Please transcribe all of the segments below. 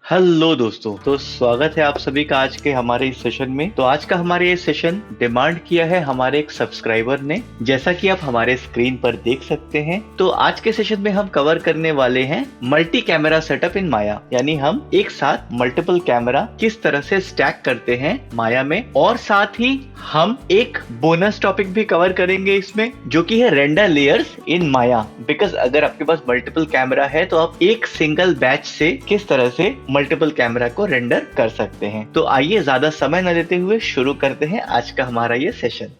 Hello दोस्तों, तो स्वागत है आप सभी का आज के हमारे इस सेशन में। तो आज का हमारे ये सेशन डिमांड किया है हमारे एक सब्सक्राइबर ने, जैसा कि आप हमारे स्क्रीन पर देख सकते हैं। तो आज के सेशन में हम कवर करने वाले हैं मल्टी कैमरा सेटअप इन माया, यानी हम एक साथ मल्टीपल कैमरा किस तरह से स्टैक करते हैं माया में, और साथ ही हम एक बोनस टॉपिक भी कवर करेंगे इसमें, जो कि है render layers in Maya. Because अगर आपके पास मल्टीपल कैमरा है तो आप एक सिंगल बैच से किस तरह से मल्टीपल कैमरा को रेंडर कर सकते हैं। तो आइए ज्यादा समय न देते हुए शुरू करते हैं आज का हमारा ये सेशन।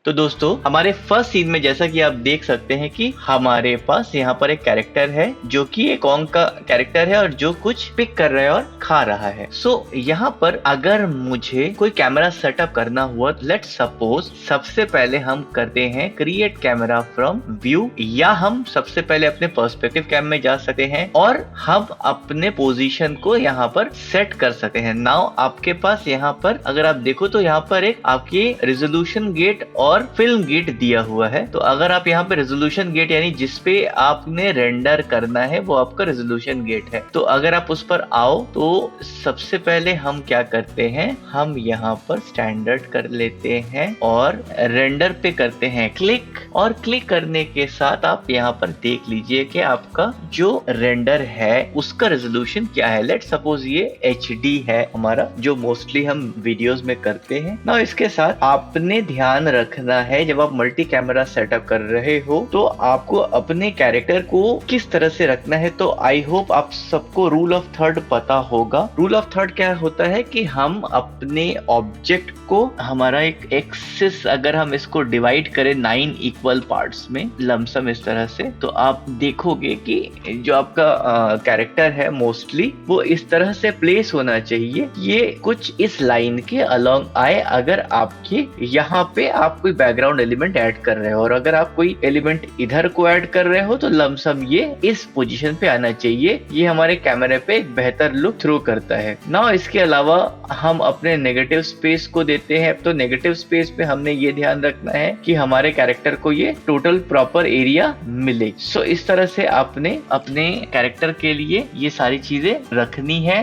तो दोस्तों, हमारे फर्स्ट सीन में जैसा कि आप देख सकते हैं कि हमारे पास यहाँ पर एक कैरेक्टर है जो कि एक कॉन्ग का कैरेक्टर है और जो कुछ पिक कर रहा है और खा रहा है। यहाँ पर अगर मुझे कोई कैमरा सेटअप करना हुआ, लेट्स सपोज सबसे पहले हम करते हैं क्रिएट कैमरा फ्रॉम व्यू, या हम सबसे पहले अपने पर्सपेक्टिव कैम में जा सकते हैं और हम अपने पोजीशन को यहाँ पर सेट कर सकते हैं। नाउ आपके पास यहाँ पर अगर आप देखो तो यहाँ पर एक आपकी रेजोल्यूशन गेट और फिल्म गेट दिया हुआ है। तो अगर आप यहाँ पे रेजोल्यूशन गेट यानी जिसपे आपने रेंडर करना है वो आपका रेजोल्यूशन गेट है, तो अगर आप उस पर आओ तो सबसे पहले हम क्या करते हैं, हम यहाँ पर स्टैंडर्ड कर लेते हैं और रेंडर पे करते हैं क्लिक, और क्लिक करने के साथ आप यहाँ पर देख लीजिए कि आपका जो रेंडर है उसका रेजोल्यूशन क्या है। लेट सपोज ये HD है हमारा, जो मोस्टली हम वीडियोस में करते हैं ना। इसके साथ आपने ध्यान रखना है जब आप मल्टी कैमरा सेटअप कर रहे हो तो आपको अपने कैरेक्टर को किस तरह से रखना है। तो आई होप आप सबको रूल ऑफ थर्ड पता होगा। रूल ऑफ थर्ड क्या होता है कि हम अपने ऑब्जेक्ट को, हमारा एक एक्सिस अगर हम इसको डिवाइड करें 9 इक्वल पार्ट्स में लमसम इस तरह से, तो आप देखोगे कि जो आपका कैरेक्टर है मोस्टली वो इस तरह से प्लेस होना चाहिए, ये कुछ इस लाइन के अलोंग आए। अगर आपके यहाँ पे आप कोई बैकग्राउंड एलिमेंट ऐड कर रहे हो और अगर आप कोई एलिमेंट इधर को ऐड कर रहे हो तो लमसम ये इस पोजीशन पे आना चाहिए। ये हमारे कैमरे पे एक बेहतर लुक थ्रो करता है ना। इसके अलावा हम अपने नेगेटिव स्पेस को देते हैं, तो नेगेटिव स्पेस पे हमने ये ध्यान रखना है कि हमारे कैरेक्टर को ये टोटल प्रॉपर एरिया मिले। इस तरह से आपने अपने कैरेक्टर के लिए ये सारी चीजें रखनी है।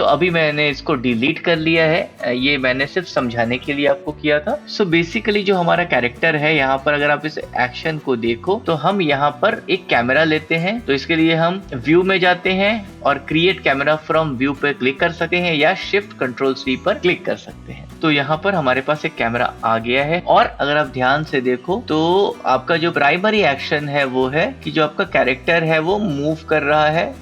अभी मैंने इसको डिलीट कर लिया है, ये मैंने सिर्फ समझाने के लिए आपको किया था। बेसिकली जो हमारा कैरेक्टर है, यहाँ पर अगर आप इस एक्शन को देखो तो हम यहाँ पर एक कैमरा लेते हैं। तो इसके लिए हम व्यू में जाते हैं और क्रिएट कैमरा फ्रॉम व्यू पे क्लिक कर सकते हैं या शिफ्ट कंट्रोल C पर क्लिक कर सकते हैं। तो यहाँ पर हमारे पास एक कैमरा आ गया है और अगर आप ध्यान से देखो तो आपका जो प्राइमरी एक्शन है वो है कि जो आपका कैरेक्टर है वो मूव कर रहा है।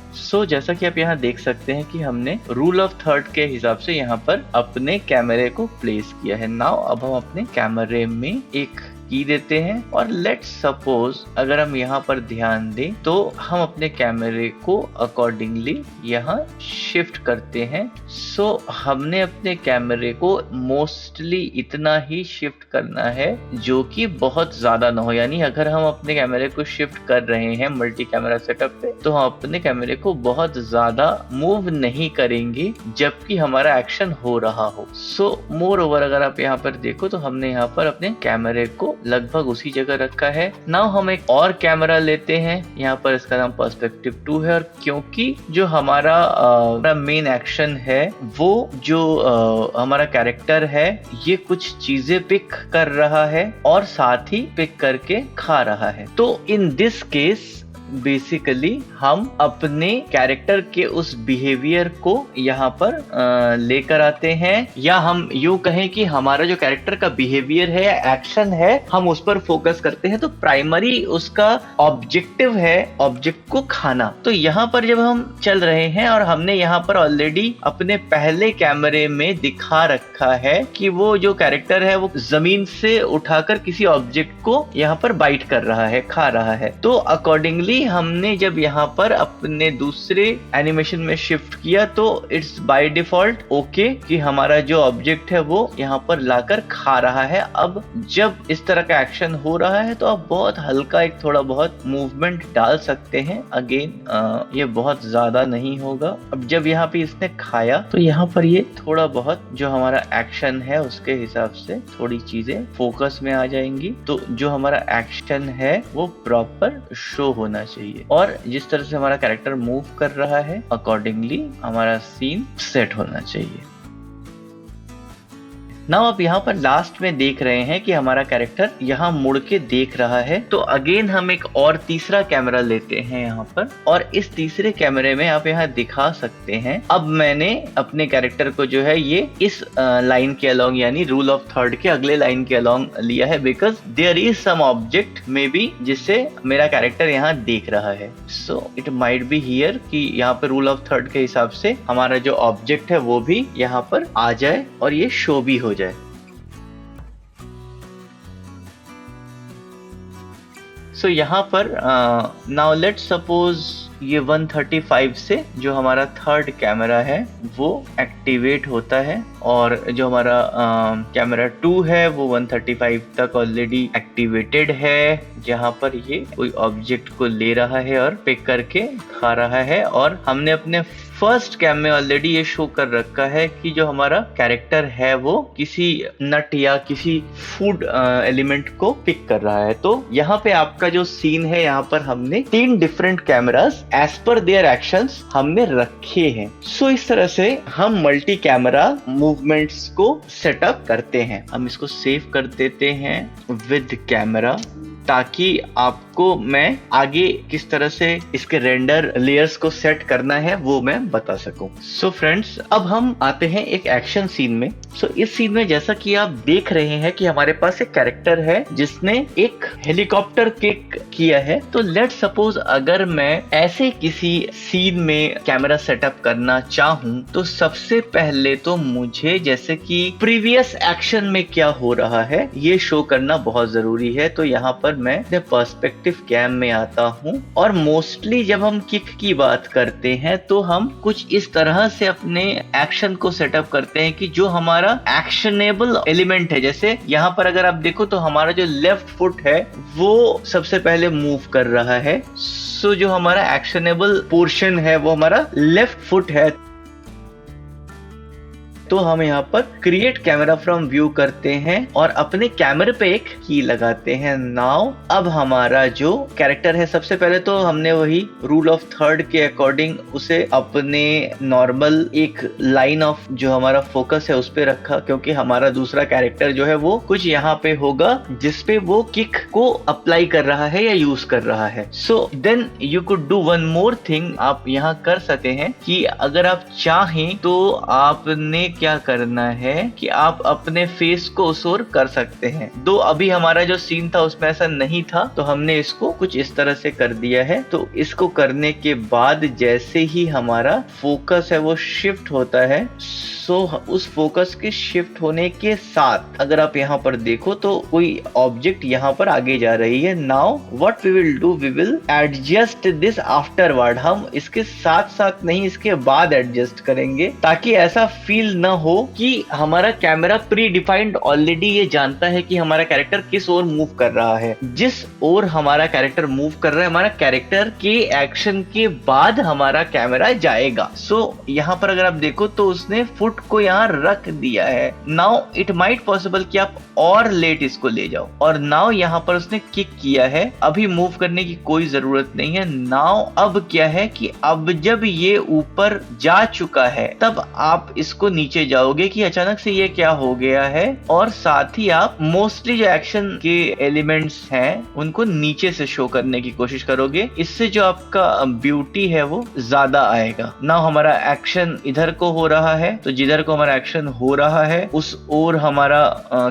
जैसा कि आप यहाँ देख सकते हैं कि हमने रूल ऑफ थर्ड के हिसाब से यहाँ पर अपने कैमरे को प्लेस किया है। नाउ अब हम अपने कैमरे में एक की देते हैं और लेट्स सपोज अगर हम यहाँ पर ध्यान दें तो हम अपने कैमरे को अकॉर्डिंगली यहाँ शिफ्ट करते हैं। हमने अपने कैमरे को मोस्टली इतना ही शिफ्ट करना है जो कि बहुत ज्यादा ना हो, यानी अगर हम अपने कैमरे को शिफ्ट कर रहे हैं मल्टी कैमरा सेटअप पे तो हम अपने कैमरे को बहुत ज्यादा मूव नहीं करेंगे जबकि हमारा एक्शन हो रहा हो। मोर ओवर अगर आप यहाँ पर देखो तो हमने यहाँ पर अपने कैमरे को लगभग उसी जगह रखा है। नाउ हम एक और कैमरा लेते हैं, यहाँ पर इसका नाम पर्सपेक्टिव 2 है, और क्योंकि जो हमारा मेन एक्शन है वो जो हमारा कैरेक्टर है ये कुछ चीजें पिक कर रहा है और साथ ही पिक करके खा रहा है, तो इन दिस केस बेसिकली हम अपने कैरेक्टर के उस बिहेवियर को यहाँ पर लेकर आते हैं, या हम यूं कहें कि हमारा जो कैरेक्टर का बिहेवियर है या एक्शन है हम उस पर फोकस करते हैं। तो प्राइमरी उसका ऑब्जेक्टिव है ऑब्जेक्ट को खाना। तो यहाँ पर जब हम चल रहे हैं और हमने यहाँ पर ऑलरेडी अपने पहले कैमरे में दिखा रखा है कि वो जो कैरेक्टर है वो जमीन से उठाकर किसी ऑब्जेक्ट को यहाँ पर बाइट कर रहा है, खा रहा है, तो अकॉर्डिंगली हमने जब यहाँ पर अपने दूसरे एनिमेशन में शिफ्ट किया तो इट्स बाय डिफॉल्ट ओके कि हमारा जो ऑब्जेक्ट है वो यहाँ पर लाकर खा रहा है। अब जब इस तरह का एक्शन हो रहा है तो आप बहुत हल्का एक थोड़ा बहुत मूवमेंट डाल सकते हैं। अगेन ये बहुत ज्यादा नहीं होगा। अब जब यहाँ पे इसने खाया तो यहाँ पर ये थोड़ा बहुत जो हमारा एक्शन है उसके हिसाब से थोड़ी चीजें फोकस में आ जाएंगी। तो जो हमारा एक्शन है वो प्रॉपर शो होना चाहिए और जिस तरह से हमारा कैरेक्टर मूव कर रहा है अकॉर्डिंगली हमारा सीन सेट होना चाहिए। नाउ आप यहाँ पर लास्ट में देख रहे हैं कि हमारा कैरेक्टर यहाँ मुड़ के देख रहा है। तो अगेन हम एक और तीसरा कैमरा लेते हैं यहाँ पर और इस तीसरे कैमरे में आप यहाँ दिखा सकते हैं। अब मैंने अपने कैरेक्टर को जो है ये इस लाइन के अलोंग यानी रूल ऑफ थर्ड के अगले लाइन के अलोंग लिया है because there is some object may be जिससे मेरा कैरेक्टर यहाँ देख रहा है। So it might be here कि यहाँ पर रूल ऑफ थर्ड के हिसाब से हमारा जो ऑब्जेक्ट है वो भी यहाँ पर आ जाए और ये शो भी हो जाए। सो यहाँ पर नाउ लेट्स सपोज ये 135 से जो हमारा थर्ड कैमरा है वो एक्टिवेट होता है और जो हमारा कैमरा 2 है वो 135 तक ऑलरेडी एक्टिवेटेड है जहाँ पर ये कोई ऑब्जेक्ट को ले रहा है और पिक करके खा रहा है। और हमने अपने फर्स्ट कैम में ऑलरेडी ये शो कर रखा है कि जो हमारा कैरेक्टर है वो किसी नट या किसी फूड एलिमेंट को पिक कर रहा है। तो यहाँ पे आपका जो सीन है यहाँ पर हमने 3 different cameras as per their actions हमने रखे हैं। सो इस तरह से हम मल्टी कैमरा मूवमेंट्स को सेटअप करते हैं। हम इसको सेव कर देते हैं विद कैमरा ताकि आपको मैं आगे किस तरह से इसके रेंडर लेयर्स को सेट करना है वो मैं बता सकूं। सो फ्रेंड्स अब हम आते हैं एक एक्शन सीन में। सो इस सीन में जैसा कि आप देख रहे हैं कि हमारे पास एक कैरेक्टर है जिसने एक हेलीकॉप्टर किक किया है। तो लेट सपोज अगर मैं ऐसे किसी सीन में कैमरा सेटअप करना चाहूं तो सबसे पहले तो मुझे जैसे कि प्रीवियस एक्शन में क्या हो रहा है ये शो करना बहुत जरूरी है। तो यहाँ पर मैं पर्सपेक्टिव कैम में आता हूँ और मोस्टली जब हम किक की बात करते हैं तो हम कुछ इस तरह से अपने एक्शन को सेटअप करते हैं कि जो हमारा एक्शनेबल एलिमेंट है, जैसे यहाँ पर अगर आप देखो तो हमारा जो लेफ्ट फुट है वो सबसे पहले मूव कर रहा है। सो जो हमारा एक्शनेबल पोर्शन है वो हमारा लेफ्ट फुट है। तो हम यहाँ पर क्रिएट कैमरा फ्रॉम व्यू करते हैं और अपने कैमरे पे एक की लगाते हैं। नाउ अब हमारा जो कैरेक्टर है सबसे पहले तो हमने वही रूल ऑफ थर्ड के अकॉर्डिंग उसे अपने नॉर्मल एक लाइन ऑफ जो हमारा फोकस है उस पे रखा क्योंकि हमारा दूसरा कैरेक्टर जो है वो कुछ यहाँ पे होगा जिसपे वो किक को अप्लाई कर रहा है या यूज कर रहा है। So then you could do one more thing. आप यहाँ कर सकते हैं कि अगर आप चाहें तो आपने क्या करना है कि आप अपने फेस को उस ओर कर सकते हैं। दो अभी हमारा जो सीन था उसमें ऐसा नहीं था तो हमने इसको कुछ इस तरह से कर दिया है। तो इसको करने के बाद जैसे ही हमारा फोकस है वो शिफ्ट होता है सो उस फोकस के शिफ्ट होने के साथ अगर आप यहाँ पर देखो तो कोई ऑब्जेक्ट यहाँ पर आगे जा रही है। Now what we will do, we will adjust this afterward. हम इसके साथ साथ नहीं इसके बाद एडजस्ट करेंगे ताकि ऐसा फील न हो कि हमारा कैमरा प्री डिफाइंड ऑलरेडी ये जानता है कि हमारा कैरेक्टर किस ओर मूव कर रहा है। जिस ओर हमारा कैरेक्टर मूव कर रहा है हमारा कैरेक्टर के एक्शन के बाद हमारा कैमरा जाएगा। सो यहाँ पर अगर आप देखो तो उसने फुट को यहाँ रख दिया है। नाउ इट माइट पॉसिबल कि आप और लेट इसको ले जाओ और नाउ यहाँ पर उसने किक किया है। अभी मूव करने की कोई जरूरत नहीं है। नाउ अब क्या है कि अब जब ये ऊपर जा चुका है तब आप इसको नीचे जाओगे कि अचानक से ये क्या हो गया है और साथ ही आप मोस्टली जो एक्शन के एलिमेंट्स हैं उनको नीचे से शो करने की कोशिश करोगे। इससे जो आपका ब्यूटी है वो ज्यादा आएगा। नाउ हमारा एक्शन इधर को हो रहा है तो जिधर को हमारा एक्शन हो रहा है उस ओर हमारा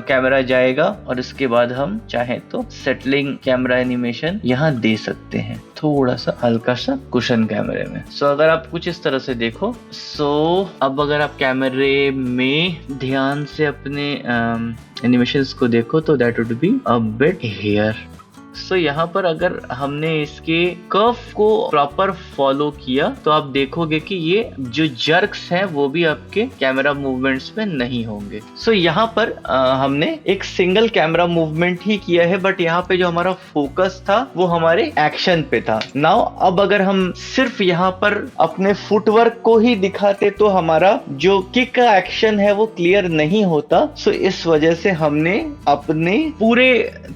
कैमरा जाएगा और इसके बाद हम चाहे तो सेटलिंग कैमरा एनिमेशन यहाँ दे सकते हैं थोड़ा सा हल्का सा कुशन कैमरे में। सो अगर आप कुछ इस तरह से देखो अब अगर आप कैमरे में ध्यान से अपने एनिमेशंस को देखो तो that would be a bit here. So यहाँ पर अगर हमने इसके कर्व को प्रॉपर फॉलो किया तो आप देखोगे कि ये जो जर्क्स हैं वो भी आपके कैमरा मूवमेंट्स में नहीं होंगे। सो यहाँ पर हमने एक सिंगल कैमरा मूवमेंट ही किया है, बट यहाँ पे जो हमारा फोकस था वो हमारे एक्शन पे था। नाउ अब अगर हम सिर्फ यहाँ पर अपने फुटवर्क को ही दिखाते तो हमारा जो किक का एक्शन है वो क्लियर नहीं होता। सो इस वजह से हमने अपने पूरे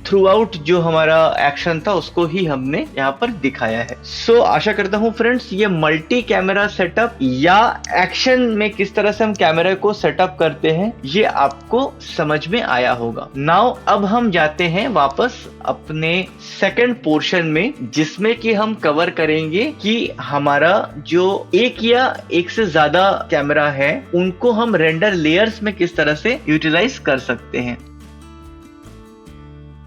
थ्रू आउट जो हमारा एक्शन था उसको ही हमने यहाँ पर दिखाया है। सो आशा करता हूँ फ्रेंड्स ये मल्टी कैमरा सेटअप या एक्शन में किस तरह से हम कैमरा को सेटअप करते हैं ये आपको समझ में आया होगा। नाउ अब हम जाते हैं वापस अपने सेकंड पोर्शन में, जिसमें कि हम कवर करेंगे कि हमारा जो एक या एक से ज्यादा कैमरा है उनको हम रेंडर लेयर्स में किस तरह से यूटिलाइज कर सकते हैं।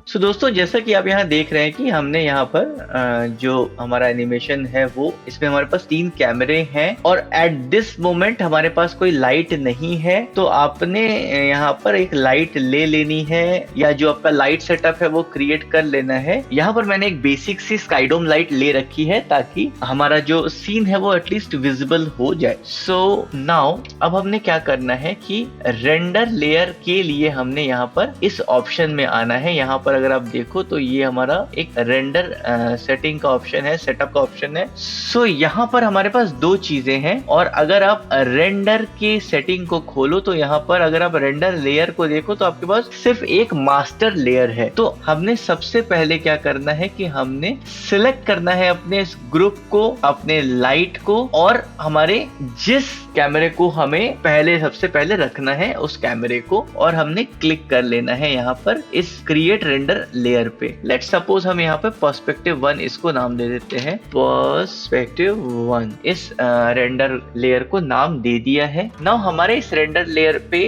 सो दोस्तों जैसा कि आप यहाँ देख रहे हैं कि हमने यहाँ पर जो हमारा एनिमेशन है वो इसमें हमारे पास 3 कैमरे हैं और एट दिस मोमेंट हमारे पास कोई लाइट नहीं है। तो आपने यहाँ पर एक लाइट ले लेनी है या जो आपका लाइट सेटअप है वो क्रिएट कर लेना है। यहाँ पर मैंने एक बेसिक सी स्काईडोम लाइट ले रखी है ताकि हमारा जो सीन है वो एटलीस्ट विजिबल हो जाए। सो नाउ अब हमने क्या करना है कि रेंडर लेयर के लिए हमने यहाँ पर इस ऑप्शन में आना है। यहाँ पर अगर आप देखो तो ये हमारा एक रेंडर सेटिंग का ऑप्शन है, सेटअप का ऑप्शन है। सो यहाँ पर हमारे पास 2 चीजें हैं और अगर आप रेंडर की सेटिंग को खोलो तो यहाँ पर अगर आप रेंडर लेयर को देखो तो आपके पास सिर्फ एक मास्टर लेयर है। तो हमने सबसे पहले क्या करना है कि हमने सिलेक्ट करना है अपने इस ग्रुप को, अपने लाइट को और हमारे जिस कैमरे को हमें सबसे पहले रखना है उस कैमरे को, और हमने क्लिक कर लेना है यहाँ पर इस क्रिएट रेंडर लेयर पे। लेट्स सपोज हम यहाँ पे पर्सपेक्टिव 1 इसको नाम दे देते हैं, पर्सपेक्टिव 1 इस रेंडर लेयर को नाम दे दिया है। नाउ हमारे इस रेंडर लेयर पे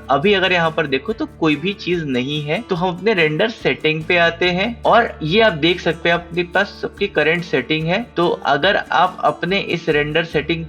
अभी अगर यहाँ पर देखो तो कोई भी चीज नहीं है। तो हम अपने रेंडर सेटिंग पे आते हैं और ये आप देख सकते हैं अपने पास सबकी करंट सेटिंग है। तो अगर आप अपने इस रेंडर सेटिंग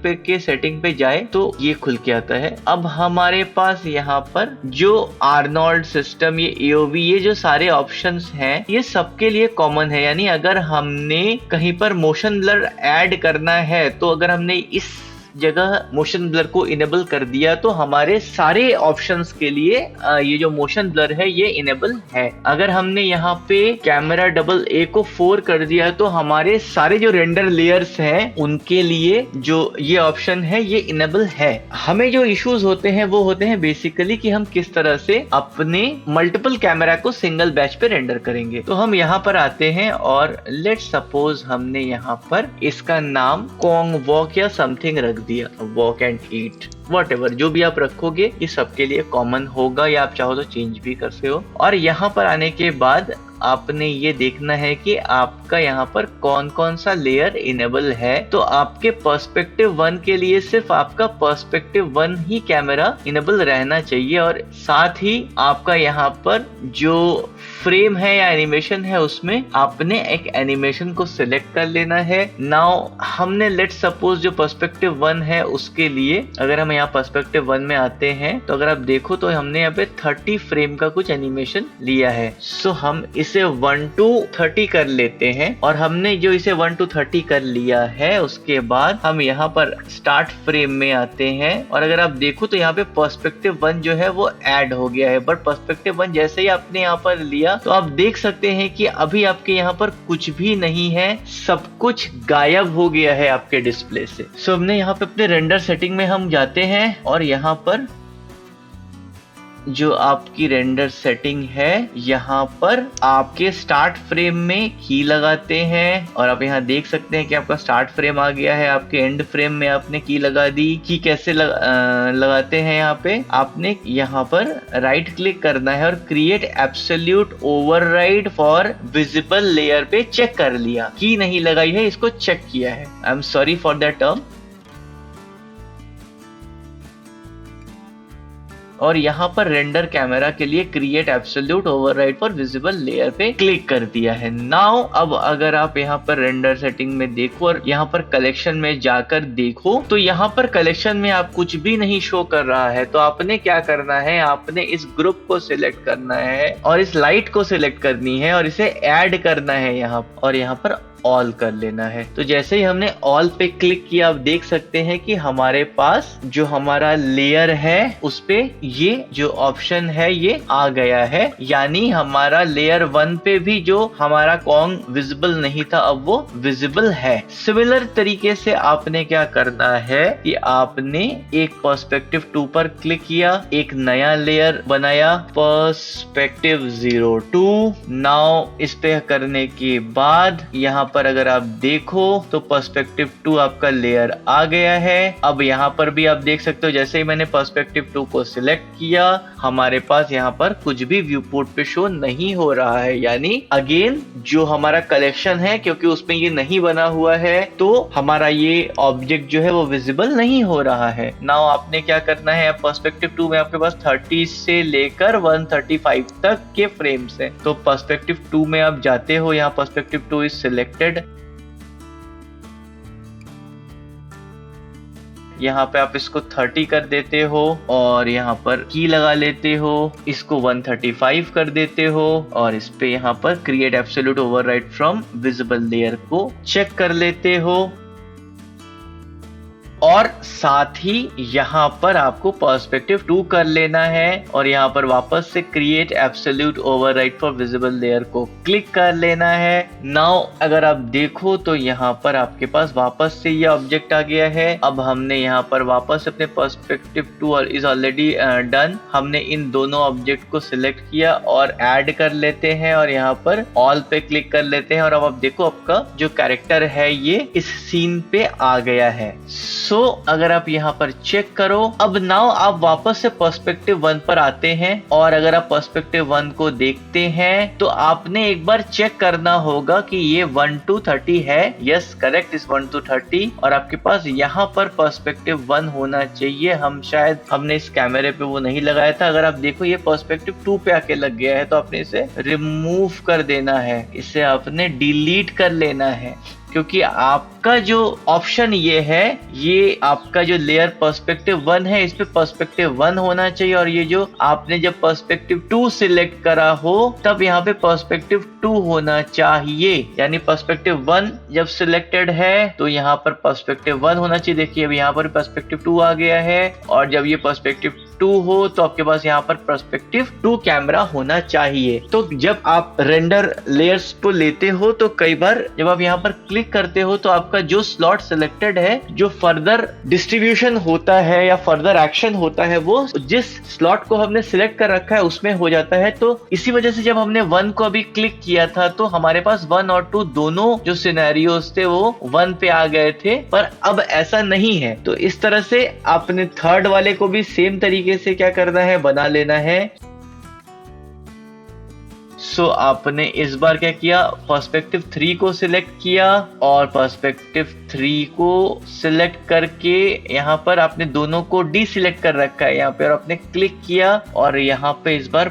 पे जाए तो ये खुल के आता है। अब हमारे पास यहाँ पर जो आर्नोल्ड सिस्टम, ये एओवी, ये जो सारे ऑप्शंस हैं ये सबके लिए कॉमन है। यानी अगर हमने कहीं पर मोशन ब्लर ऐड करना है तो अगर हमने इस जगह मोशन ब्लर को इनेबल कर दिया तो हमारे सारे ऑप्शंस के लिए ये जो मोशन ब्लर है ये इनेबल है। अगर हमने यहाँ पे कैमरा डबल ए को 4 कर दिया तो हमारे सारे जो रेंडर लेयर्स हैं उनके लिए जो ये ऑप्शन है ये इनेबल है। हमें जो इश्यूज होते हैं वो होते हैं बेसिकली कि हम किस तरह से अपने मल्टीपल कैमरा को सिंगल बैच पे रेंडर करेंगे। तो हम यहाँ पर आते हैं और लेट्स सपोज हमने यहाँ पर इसका नाम कॉन्ग वॉक या समथिंग रख दिया, वॉक एंड ईट, व्हाटएवर जो भी आप रखोगे ये सबके लिए कॉमन होगा, या आप चाहो तो चेंज भी कर सकते हो। और यहाँ पर आने के बाद आपने ये देखना है कि आपका यहाँ पर कौन कौन सा लेयर इनेबल है। तो आपके पर्सपेक्टिव 1 के लिए सिर्फ आपका पर्सपेक्टिव 1 ही कैमरा इनेबल रहना चाहिए और साथ ही आपका यहाँ पर जो फ्रेम है या एनिमेशन है उसमें आपने एक एनिमेशन को सिलेक्ट कर लेना है। नाउ हमने लेट सपोज जो पर्सपेक्टिव 1 है उसके लिए अगर हम यहाँ पर्सपेक्टिव 1 में आते हैं तो अगर आप देखो तो हमने यहाँ पे 30 फ्रेम का कुछ एनिमेशन लिया है। सो हम इसे 1 to 30 कर लेते हैं और हमने जो इसे 1 to 30 कर लिया है उसके बाद हम यहाँ पर स्टार्ट फ्रेम में आते हैं और अगर आप देखो तो यहाँ पे पर्सपेक्टिव 1 जो है वो ऐड हो गया है। बट पर्सपेक्टिव 1 जैसे ही आपने यहाँ पर लिया तो आप देख सकते हैं कि अभी आपके यहाँ पर कुछ भी नहीं है, सब कुछ गायब हो गया है आपके डिस्प्ले से। सो हमने यहाँ पे अपने रेंडर सेटिंग में हम जाते हैं और यहाँ पर जो आपकी रेंडर सेटिंग है यहाँ पर आपके स्टार्ट फ्रेम में की लगाते हैं और आप यहाँ देख सकते हैं कि आपका स्टार्ट फ्रेम आ गया है। आपके एंड फ्रेम में आपने की लगा दी। की कैसे लगाते हैं, यहाँ पे आपने यहाँ पर राइट क्लिक करना है और create absolute override for visible layer पे चेक कर लिया। की नहीं लगाई है, इसको चेक किया है। I am sorry for that term. और यहाँ पर रेंडर कैमरा के लिए create absolute override for visible layer पे क्लिक कर दिया है। नाउ अब अगर आप यहाँ पर रेंडर सेटिंग में देखो और यहाँ पर कलेक्शन में जाकर देखो तो यहाँ पर कलेक्शन में आप कुछ भी नहीं शो कर रहा है। तो आपने क्या करना है, आपने इस ग्रुप को सिलेक्ट करना है और इस लाइट को सिलेक्ट करनी है और इसे ऐड करना है यहाँ, और यहाँ पर ऑल कर लेना है। तो जैसे ही हमने ऑल पे क्लिक किया आप देख सकते हैं कि हमारे पास जो हमारा लेयर है उस पे ये जो ऑप्शन है ये आ गया है, यानी हमारा लेयर 1 पे भी जो हमारा कॉन्ग विजिबल नहीं था अब वो विजिबल है। सिमिलर तरीके से आपने क्या करना है कि आपने एक पर्सपेक्टिव 2 पर क्लिक किया, एक नया लेयर बनाया पर्सपेक्टिव 02। नाउ इस पे करने के बाद यहाँ पर अगर आप देखो तो पर्सपेक्टिव 2 आपका लेयर आ गया है। अब यहाँ पर भी आप देख सकते हो जैसे ही मैंने पर्सपेक्टिव 2 को सिलेक्ट किया हमारे पास यहाँ पर कुछ भी व्यू पोर्ट पे शो नहीं हो रहा है, यानी अगेन जो हमारा कलेक्शन है क्योंकि उसमें ये नहीं बना हुआ है तो हमारा ये ऑब्जेक्ट जो है वो विजिबल नहीं हो रहा है। नाउ आपने क्या करना है, पर्सपेक्टिव 2 में आपके पास 30 से लेकर 135 तक के फ्रेम्स है। तो पर्सपेक्टिव 2 में आप जाते हो, यहाँ पर्सपेक्टिव 2 इज सिलेक्टेड, यहाँ पे आप इसको 30 कर देते हो और यहाँ पर की लगा लेते हो, इसको 135 कर देते हो और इस पे यहाँ पर create absolute override from visible layer को चेक कर लेते हो। और साथ ही यहाँ पर आपको पर्सपेक्टिव 2 कर लेना है और यहाँ पर वापस से create absolute override for visible layer को क्लिक कर लेना है। नाउ अगर आप देखो तो यहाँ पर आपके पास वापस से ये ऑब्जेक्ट आ गया है। अब हमने यहाँ पर वापस अपने पर्सपेक्टिव 2 और इज ऑलरेडी डन, हमने इन दोनों ऑब्जेक्ट को सिलेक्ट किया और ऐड कर लेते हैं और यहाँ पर ऑल पे क्लिक कर लेते हैं और अब आप देखो आपका जो कैरेक्टर है ये इस सीन पे आ गया है। सो अगर आप यहाँ पर चेक करो, अब नाउ आप वापस से पर्सपेक्टिव 1 पर आते हैं और अगर आप पर्सपेक्टिव 1 को देखते हैं तो आपने एक बार चेक करना होगा कि ये 1 to 30 है। यस करेक्ट, इस 1 to 30 और आपके पास यहाँ पर पर्सपेक्टिव 1 होना चाहिए। हमने इस कैमरे पे वो नहीं लगाया था। अगर आप देखो ये पर्सपेक्टिव 2 पे आके लग गया है तो आपने इसे रिमूव कर देना है, इसे आपने डिलीट कर लेना है क्योंकि आपका जो ऑप्शन ये है, ये आपका जो लेयर पर्सपेक्टिव 1 है इस पे पर्सपेक्टिव 1 होना चाहिए और ये जो आपने जब पर्सपेक्टिव 2 सिलेक्ट करा हो तब यहाँ पे पर्सपेक्टिव 2 होना चाहिए, यानी पर्सपेक्टिव 1 जब सिलेक्टेड है तो यहाँ पर पर्सपेक्टिव 1 होना चाहिए। देखिए अब यहाँ पर पर्सपेक्टिव 2 आ गया है और जब ये पर्सपेक्टिव 2 हो तो आपके पास यहाँ पर पर्सपेक्टिव 2 कैमरा होना चाहिए। तो जब आप रेंडर लेयर्स को लेते हो तो कई बार जब आप यहाँ पर क्लिक करते हो तो आपका जो स्लॉट सिलेक्टेड है, जो फर्दर डिस्ट्रीब्यूशन होता है या फर्दर एक्शन होता है वो जिस स्लॉट को हमने सिलेक्ट कर रखा है उसमें हो जाता है। तो इसी वजह से जब हमने 1 को अभी क्लिक किया था तो हमारे पास 1 और 2 दोनों जो सिनेरियोस थे वो 1 पे आ गए थे, पर अब ऐसा नहीं है। तो इस तरह से आपने थर्ड वाले को भी सेम तरीके से क्या करना है, बना लेना है। सो आपने इस बार क्या किया, पर्सपेक्टिव 3 को सिलेक्ट किया और पर्सपेक्टिव 3 को सिलेक्ट करके यहाँ पर आपने दोनों को डीसिलेक्ट कर रखा है यहाँ पे और आपने क्लिक किया और यहाँ पे इस बार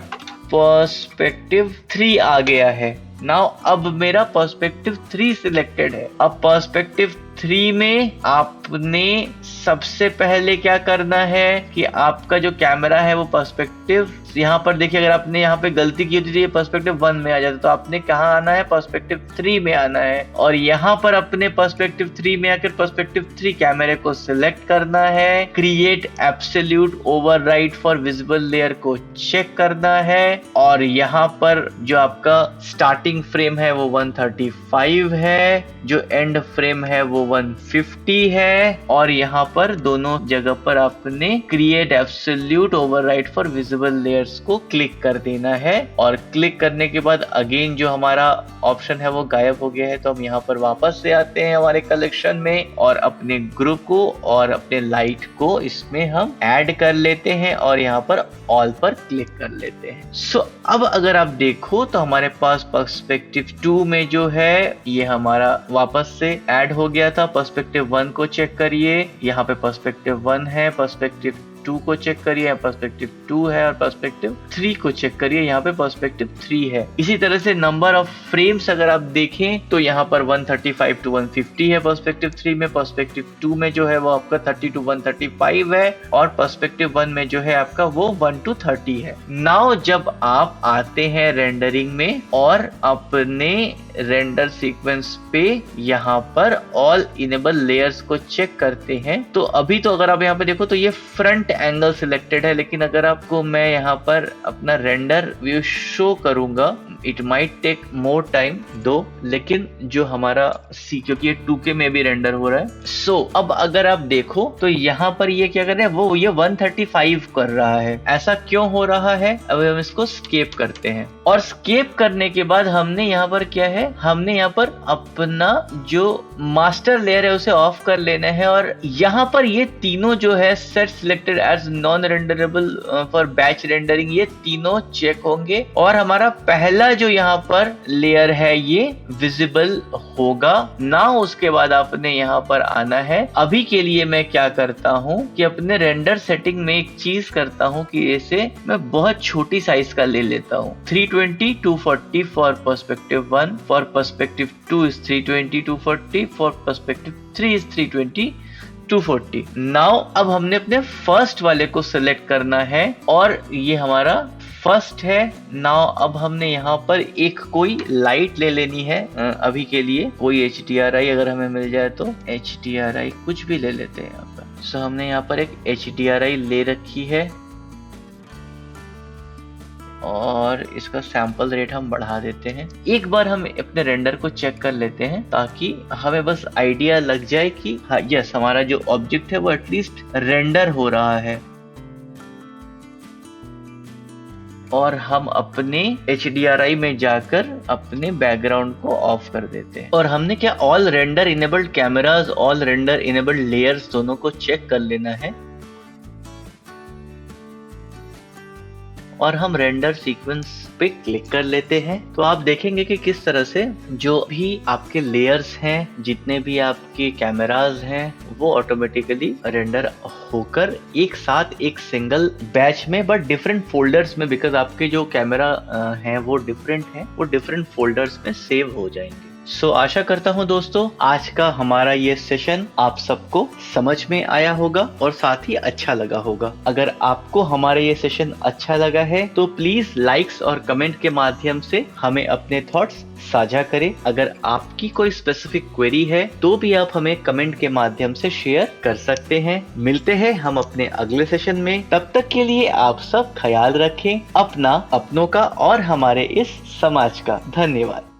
पर्सपेक्टिव 3 आ गया है। नाउ अब मेरा पर्सपेक्टिव 3 सिलेक्टेड है। अब पर्सपेक्टिव 3 में आपने सबसे पहले क्या करना है कि आपका जो कैमरा है वो पर्सपेक्टिव, यहाँ पर देखिए अगर आपने यहाँ पे गलती की होती तो ये पर्सपेक्टिव 1 में आ जाता, तो आपने कहाँ आना है, पर्सपेक्टिव 3 में आना है और यहाँ पर अपने पर्सपेक्टिव 3 में आकर पर्सपेक्टिव 3 कैमरे को सिलेक्ट करना है, create absolute override for visible layer को चेक करना है और यहाँ पर जो आपका स्टार्टिंग फ्रेम है वो 135 है, जो एंड फ्रेम है वो 150 है और यहाँ पर दोनों जगह पर आपने create absolute override for visible layers को क्लिक कर देना है और क्लिक करने के बाद अगेन जो हमारा ऑप्शन है वो गायब हो गया है। तो हम यहाँ पर वापस से आते हैं हमारे कलेक्शन में और अपने ग्रुप को और अपने लाइट को इसमें हम ऐड कर लेते हैं और यहाँ पर ऑल पर क्लिक कर लेते हैं। सो अब अगर आप देखो तो हमारे पास पर्सपेक्टिव 2 में जो है ये हमारा वापस से ऐड हो गया था। पर्सपेक्टिव 1 को चेक करिए, यहाँ पे पर्सपेक्टिव 1 है, पर्सपेक्टिव 2 को चेक करिए, यहाँ पर्सपेक्टिव 2 है, और पर्सपेक्टिव 3 को चेक करिए, यहाँ पे पर्सपेक्टिव 3 है। इसी तरह से नंबर ऑफ फ्रेम्स अगर आप देखें तो यहाँ पर 135 to 150 है पर्सपेक्टिव 3 में, पर्सपेक्टिव 2 में जो है वो आपका 30 to 135 है, और पर्सपेक्टिव 1 में जो है आपका वो 1 to 30 है। नाउ जब आप आते हैं रेंडरिंग में और अपने रेंडर सीक्वेंस पे यहाँ पर ऑल इनेबल लेयर्स को चेक करते हैं, तो अभी तो अगर आप यहाँ पे देखो तो ये फ्रंट एंगल सिलेक्टेड है, लेकिन अगर आपको मैं यहाँ पर अपना रेंडर व्यू शो करूंगा, it might take more time though, लेकिन जो हमारा क्योंकि ये 2K में भी रेंडर हो रहा है। सो अब अगर आप देखो तो यहाँ पर ये क्या कर रहा है, वो ये 135 कर रहा है। ऐसा क्यों हो रहा है? अब हम इसको स्केप करते हैं, और स्केप करने के बाद हमने यहाँ पर क्या है, हमने यहाँ पर अपना जो मास्टर लेयर है उसे ऑफ कर लेना है, और यहाँ पर ये तीनों जो है set selected as non renderable for batch rendering, ये तीनों चेक होंगे, और हमारा पहला जो यहाँ पर लेयर है ये विजिबल होगा ना। उसके बाद आपने यहाँ पर आना है। अभी के लिए मैं क्या करता हूँ कि अपने रेंडर सेटिंग में एक चीज करता हूँ कि इसे मैं बहुत छोटी साइज का ले लेता हूँ। 320 240 for perspective 1, for perspective 2 is 320 240, for perspective 3 is 320 240। Now अब हमने अपने फर्स्ट वाले को सिलेक्ट करना है, और ये हमारा फर्स्ट है। नाउ अब हमने यहाँ पर एक कोई लाइट ले लेनी है। अभी के लिए कोई HDRI अगर हमें मिल जाए तो HDRI कुछ भी ले लेते हैं यहाँ पर। सो हमने यहाँ पर एक HDRI ले रखी है, और इसका सैंपल रेट हम बढ़ा देते हैं। एक बार हम अपने रेंडर को चेक कर लेते हैं ताकि हमें बस आइडिया लग जाए कि हाँ यस, हमारा जो ऑब्जेक्ट है वो एटलीस्ट रेंडर हो रहा है। और हम अपने HDRI में जाकर अपने बैकग्राउंड को ऑफ कर देते हैं, और हमने क्या all render enabled cameras, all render enabled layers दोनों को चेक कर लेना है, और हम रेंडर सीक्वेंस पे क्लिक कर लेते हैं। तो आप देखेंगे कि किस तरह से जो भी आपके लेयर्स हैं, जितने भी आपके कैमरास हैं, वो ऑटोमेटिकली रेंडर होकर एक साथ एक सिंगल बैच में, बट डिफरेंट फोल्डर्स में, बिकॉज आपके जो कैमरा हैं वो डिफरेंट हैं, वो डिफरेंट फोल्डर्स में सेव हो जाएंगे। सो आशा करता हूँ दोस्तों आज का हमारा ये सेशन आप सबको समझ में आया होगा और साथ ही अच्छा लगा होगा। अगर आपको हमारा ये सेशन अच्छा लगा है तो प्लीज लाइक्स और कमेंट के माध्यम से हमें अपने थॉट्स साझा करें। अगर आपकी कोई स्पेसिफिक क्वेरी है तो भी आप हमें कमेंट के माध्यम से शेयर कर सकते हैं। मिलते हैं हम अपने अगले सेशन में, तब तक के लिए आप सब ख्याल रखें अपना, अपनों का और हमारे इस समाज का। धन्यवाद।